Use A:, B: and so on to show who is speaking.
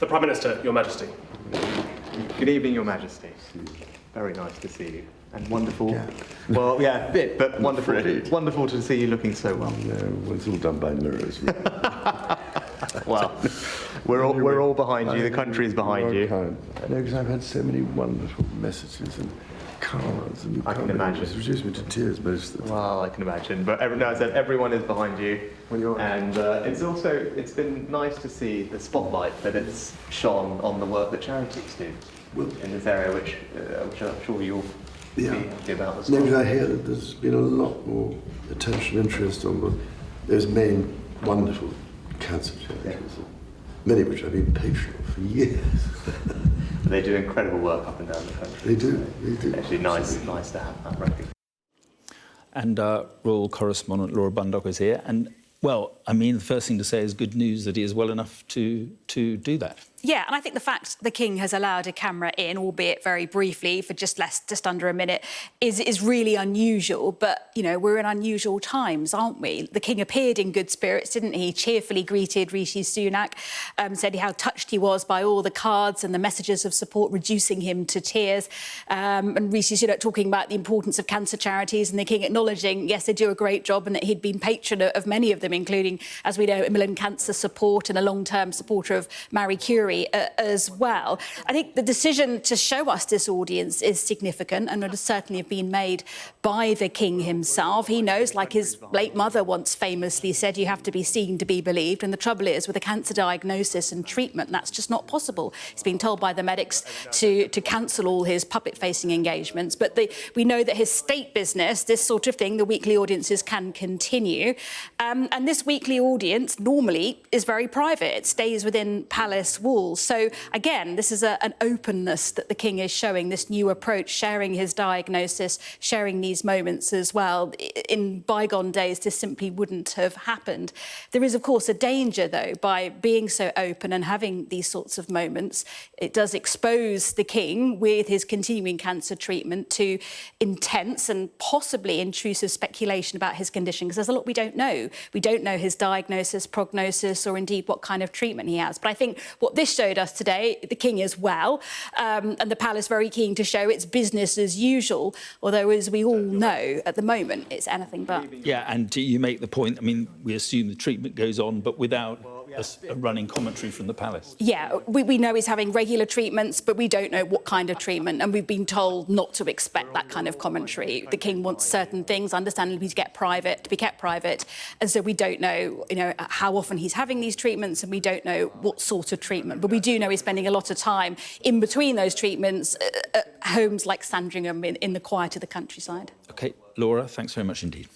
A: The Prime Minister, Your Majesty.
B: Good evening, Your Majesty. Very nice to see you. And wonderful. Yeah. Well, yeah, a bit, but wonderful. Wonderful to see you looking so well.
C: No, well, it's all done by mirrors.
B: Well, we're all behind you. The country is behind you.
C: No, because I've had so many wonderful messages and cards. And
B: I can imagine.
C: It's reduced me to tears most of the time.
B: Well, I can imagine. But no, I said everyone is behind you. And it's been nice to see the spotlight that it's shone on the work that charities do in this area, which I'm sure you'll be happy about as well.
C: Maybe I hear that there's been a lot more attention, interest on those main wonderful cancer charities, many of which I've been patron of for years.
B: They do incredible work up and down the country.
C: They do.
B: Actually, nice to have that recognition.
D: And Royal Correspondent Laura Bundock is here. And, well, I mean, the first thing to say is good news that he is well enough to do that.
E: Yeah, and I think the fact the King has allowed a camera in, albeit very briefly, for just under a minute, is really unusual. But, you know, we're in unusual times, aren't we? The King appeared in good spirits, didn't he? Cheerfully greeted Rishi Sunak, said how touched he was by all the cards and the messages of support, reducing him to tears. And Rishi Sunak talking about the importance of cancer charities, and the King acknowledging, yes, they do a great job, and that he'd been patron of many of them, including, as we know, Macmillan Cancer Support and a long-term supporter of Marie Curie as well. I think the decision to show us this audience is significant and would certainly have been made by the King himself. He knows, like his late mother once famously said, you have to be seen to be believed. And the trouble is, with a cancer diagnosis and treatment, that's just not possible. He's been told by the medics to cancel all his public-facing engagements. But we know that his state business, this sort of thing, the weekly audiences can continue. And this weekly audience normally is very private. It stays within palace walls. So, again, this is an openness that the King is showing, this new approach, sharing his diagnosis, sharing these moments as well. In bygone days, this simply wouldn't have happened. There is, of course, a danger, though, by being so open and having these sorts of moments. It does expose the King, with his continuing cancer treatment, to intense and possibly intrusive speculation about his condition, because there's a lot we don't know. We don't know his diagnosis, prognosis, or indeed what kind of treatment he has. But I think what this showed us today, the King is well, and the palace very keen to show it's business as usual, although, as we all know, at the moment, it's anything but.
D: Yeah, and you make the point, I mean, we assume the treatment goes on, but without a running commentary from the palace.
E: Yeah, we know he's having regular treatments, but we don't know what kind of treatment, and we've been told not to expect that kind of commentary. The King wants certain things, understandably, to be kept private, and so we don't know, how often he's having these treatments, and we don't know what sort of treatment. But we do know he's spending a lot of time in between those treatments at homes like Sandringham in the quiet of the countryside.
D: OK, Laura, thanks very much indeed.